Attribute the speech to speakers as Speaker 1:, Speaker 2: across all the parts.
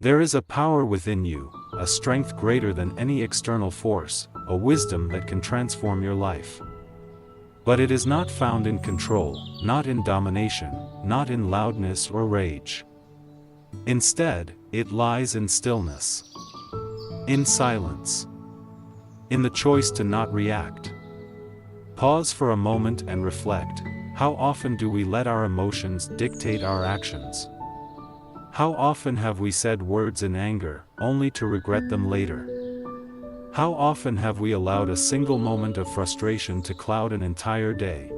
Speaker 1: There is a power within you, a strength greater than any external force, a wisdom that can transform your life. But it is not found in control, not in domination, not in loudness or rage. Instead, it lies in stillness, in silence, in the choice to not react. Pause for a moment and reflect. How often do we let our emotions dictate our actions? How often have we said words in anger, only to regret them later? How often have we allowed a single moment of frustration to cloud an entire day?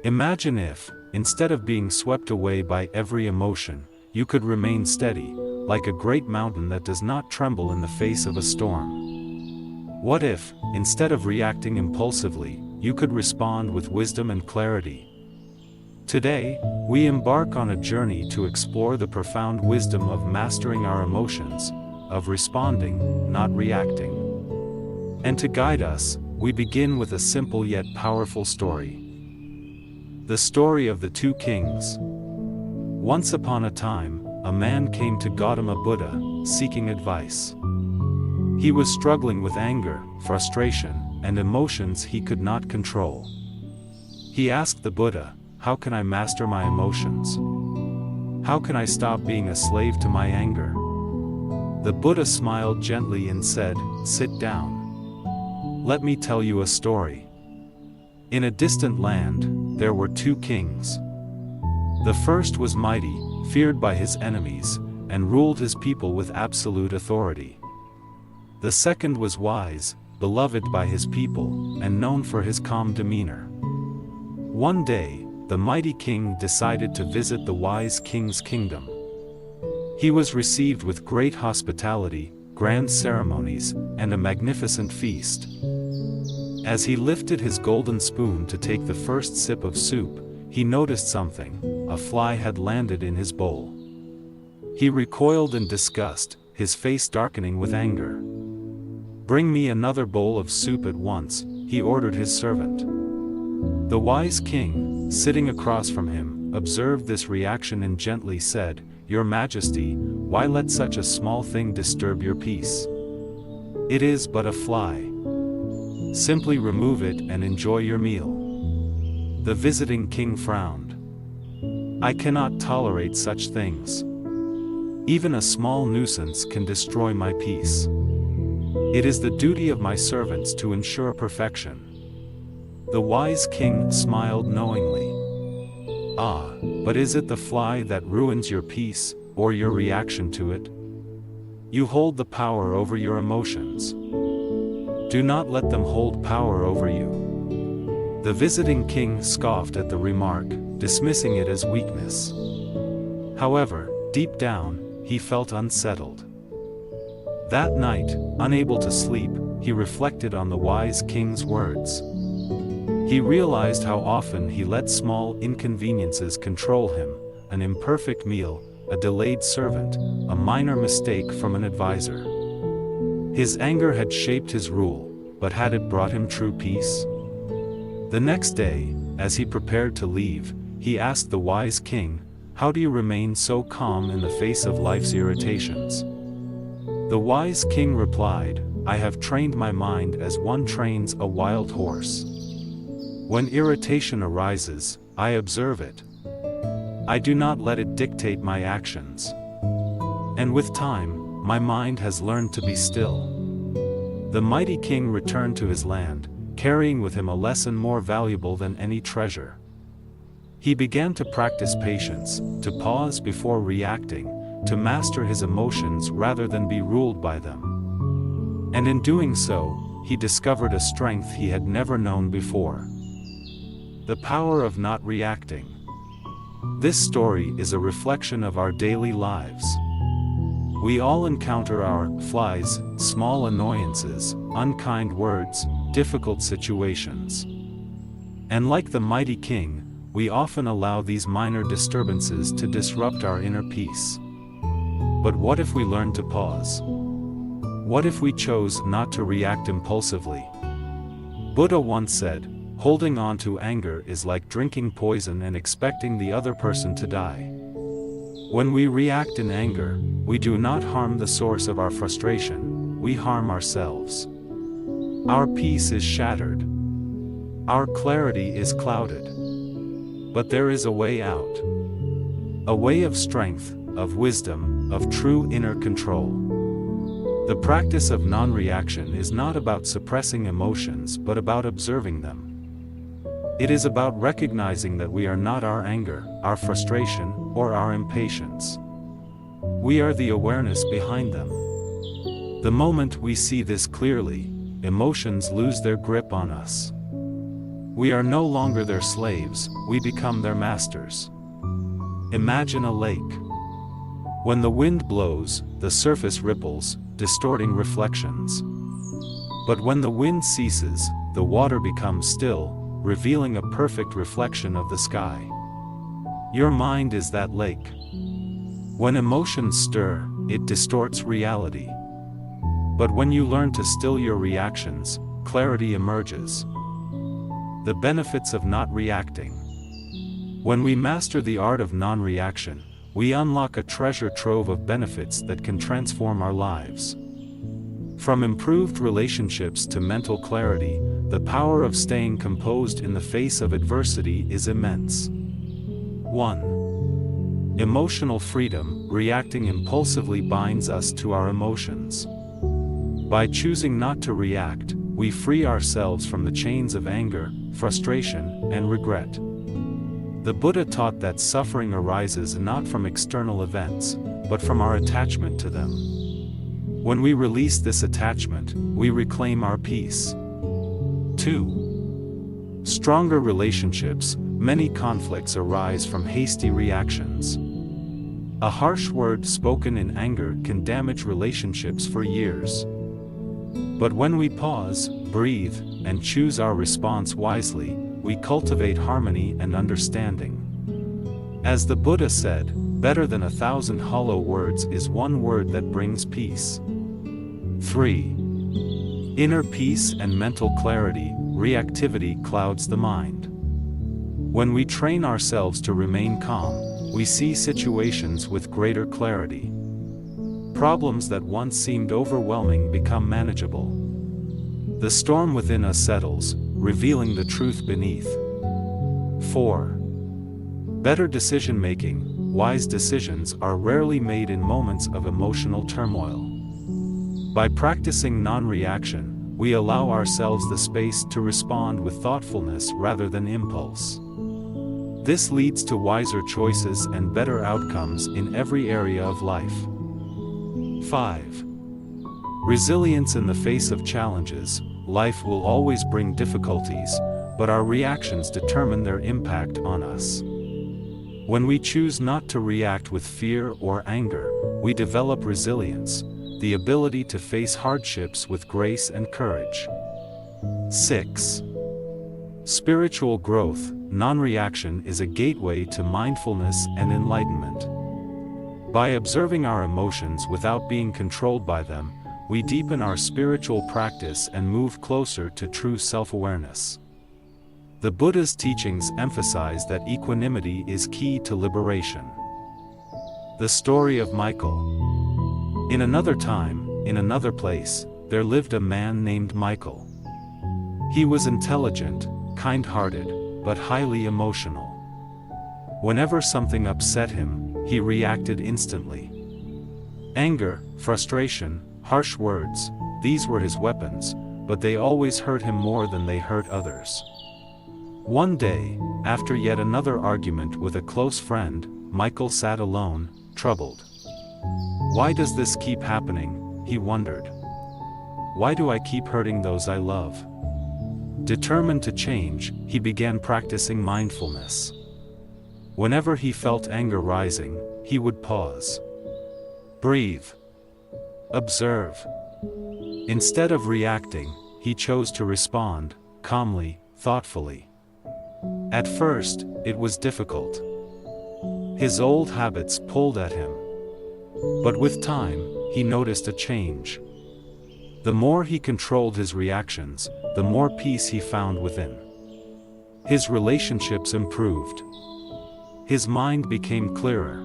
Speaker 1: Imagine if, instead of being swept away by every emotion, you could remain steady, like a great mountain that does not tremble in the face of a storm. What if, instead of reacting impulsively, you could respond with wisdom and clarity? Today, we embark on a journey to explore the profound wisdom of mastering our emotions, of responding, not reacting. And to guide us, we begin with a simple yet powerful story. The story of the two kings. Once upon a time, a man came to Gautama Buddha, seeking advice. He was struggling with anger, frustration, and emotions he could not control. He asked the Buddha, "How can I master my emotions? How can I stop being a slave to my anger?" The Buddha smiled gently and said, "Sit down. Let me tell you a story." In a distant land, there were two kings. The first was mighty, feared by his enemies, and ruled his people with absolute authority. The second was wise, beloved by his people, and known for his calm demeanor. One day, the mighty king decided to visit the wise king's kingdom. He was received with great hospitality, grand ceremonies, and a magnificent feast. As he lifted his golden spoon to take the first sip of soup, he noticed something. A fly had landed in his bowl. He recoiled in disgust, his face darkening with anger. "Bring me another bowl of soup at once," he ordered his servant. The wise king, sitting across from him, observed this reaction and gently said, "Your Majesty, why let such a small thing disturb your peace? It is but a fly. Simply remove it and enjoy your meal." The visiting king frowned. "I cannot tolerate such things. Even a small nuisance can destroy my peace. It is the duty of my servants to ensure perfection." The wise king smiled knowingly. "Ah, but is it the fly that ruins your peace, or your reaction to it? You hold the power over your emotions. Do not let them hold power over you." The visiting king scoffed at the remark, dismissing it as weakness. However, deep down, he felt unsettled. That night, unable to sleep, he reflected on the wise king's words. He realized how often he let small inconveniences control him: an imperfect meal, a delayed servant, a minor mistake from an advisor. His anger had shaped his rule, but had it brought him true peace? The next day, as he prepared to leave, he asked the wise king, "How do you remain so calm in the face of life's irritations?" The wise king replied, "I have trained my mind as one trains a wild horse. When irritation arises, I observe it. I do not let it dictate my actions. And with time, my mind has learned to be still." The mighty king returned to his land, carrying with him a lesson more valuable than any treasure. He began to practice patience, to pause before reacting, to master his emotions rather than be ruled by them. And in doing so, he discovered a strength he had never known before. The power of not reacting. This story is a reflection of our daily lives. We all encounter our flies, small annoyances, unkind words, difficult situations. And like the mighty king, we often allow these minor disturbances to disrupt our inner peace. But what if we learned to pause? What if we chose not to react impulsively? Buddha once said, "Holding on to anger is like drinking poison and expecting the other person to die." When we react in anger, we do not harm the source of our frustration, we harm ourselves. Our peace is shattered. Our clarity is clouded. But there is a way out. A way of strength, of wisdom, of true inner control. The practice of non-reaction is not about suppressing emotions but about observing them. It is about recognizing that we are not our anger, our frustration, or our impatience. We are the awareness behind them. The moment we see this clearly, emotions lose their grip on us. We are no longer their slaves, we become their masters. Imagine a lake. When the wind blows, the surface ripples, distorting reflections. But when the wind ceases, the water becomes still, revealing a perfect reflection of the sky. Your mind is that lake. When emotions stir, it distorts reality. But when you learn to still your reactions, clarity emerges. The benefits of not reacting. When we master the art of non-reaction, we unlock a treasure trove of benefits that can transform our lives. From improved relationships to mental clarity, the power of staying composed in the face of adversity is immense. 1. Emotional freedom. Reacting impulsively binds us to our emotions. By choosing not to react, we free ourselves from the chains of anger, frustration, and regret. The Buddha taught that suffering arises not from external events, but from our attachment to them. When we release this attachment, we reclaim our peace. 2. Stronger relationships. Many conflicts arise from hasty reactions. A harsh word spoken in anger can damage relationships for years. But when we pause, breathe, and choose our response wisely, we cultivate harmony and understanding. As the Buddha said, better than 1,000 hollow words is one word that brings peace. 3. Inner peace and mental clarity. Reactivity clouds the mind. When we train ourselves to remain calm, we see situations with greater clarity. Problems that once seemed overwhelming become manageable. The storm within us settles, revealing the truth beneath. 4. Better decision-making. Wise decisions are rarely made in moments of emotional turmoil. By practicing non-reaction, we allow ourselves the space to respond with thoughtfulness rather than impulse. This leads to wiser choices and better outcomes in every area of life. 5. Resilience. In the face of challenges, life will always bring difficulties, but our reactions determine their impact on us. When we choose not to react with fear or anger, we develop resilience, the ability to face hardships with grace and courage. 6. Spiritual growth. Non-reaction is a gateway to mindfulness and enlightenment. By observing our emotions without being controlled by them, we deepen our spiritual practice and move closer to true self-awareness. The Buddha's teachings emphasize that equanimity is key to liberation. The story of Michael. In another time, in another place, there lived a man named Michael. He was intelligent, kind-hearted, but highly emotional. Whenever something upset him, he reacted instantly. Anger, frustration, harsh words, these were his weapons, but they always hurt him more than they hurt others. One day, after yet another argument with a close friend, Michael sat alone, troubled. Why does this keep happening? He wondered. Why do I keep hurting those I love? Determined to change, he began practicing mindfulness. Whenever he felt anger rising, he would pause. Breathe. Observe. Instead of reacting, he chose to respond, calmly, thoughtfully. At first, it was difficult. His old habits pulled at him. But with time, he noticed a change. The more he controlled his reactions, the more peace he found within. His relationships improved. His mind became clearer.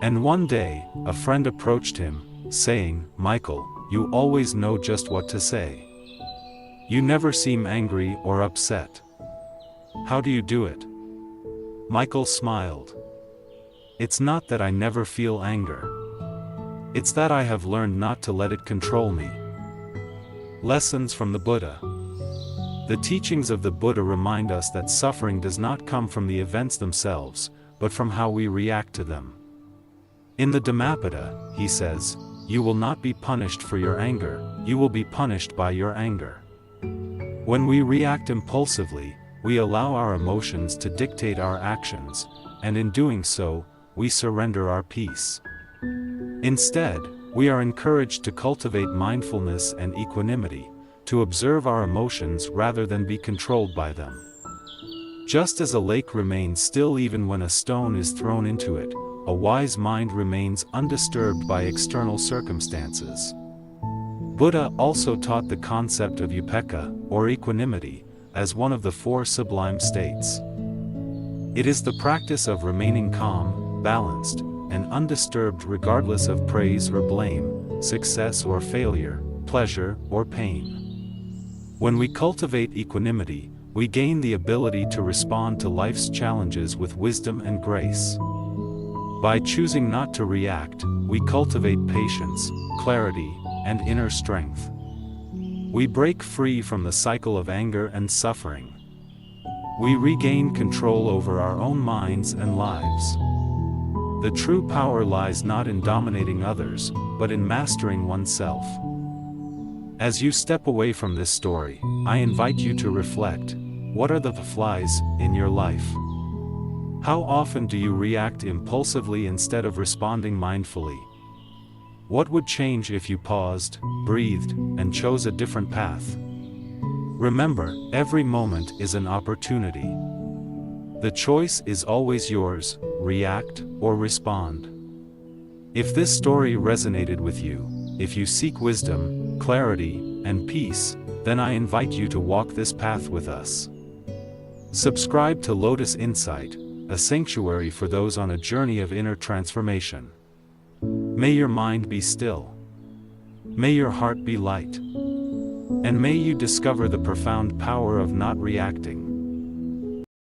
Speaker 1: And one day, a friend approached him, saying, "Michael, you always know just what to say. You never seem angry or upset. How do you do it?" Michael smiled. "It's not that I never feel anger. It's that I have learned not to let it control me." Lessons from the Buddha. The teachings of the Buddha remind us that suffering does not come from the events themselves, but from how we react to them. In the Dhammapada, he says, "You will not be punished for your anger, you will be punished by your anger." When we react impulsively, we allow our emotions to dictate our actions, and in doing so, we surrender our peace. Instead, we are encouraged to cultivate mindfulness and equanimity, to observe our emotions rather than be controlled by them. Just as a lake remains still even when a stone is thrown into it, a wise mind remains undisturbed by external circumstances. Buddha also taught the concept of upekkha, or equanimity, as one of the four sublime states. It is the practice of remaining calm, balanced, and undisturbed regardless of praise or blame, success or failure, pleasure or pain. When we cultivate equanimity, we gain the ability to respond to life's challenges with wisdom and grace. By choosing not to react, we cultivate patience, clarity, and inner strength. We break free from the cycle of anger and suffering. We regain control over our own minds and lives. The true power lies not in dominating others, but in mastering oneself. As you step away from this story, I invite you to reflect: what are the flies in your life? How often do you react impulsively instead of responding mindfully? What would change if you paused, breathed, and chose a different path? Remember, every moment is an opportunity. The choice is always yours: react or respond. If this story resonated with you, if you seek wisdom, clarity, and peace, then I invite you to walk this path with us. Subscribe to Lotus Insight, a sanctuary for those on a journey of inner transformation. May your mind be still. May your heart be light. And may you discover the profound power of not reacting.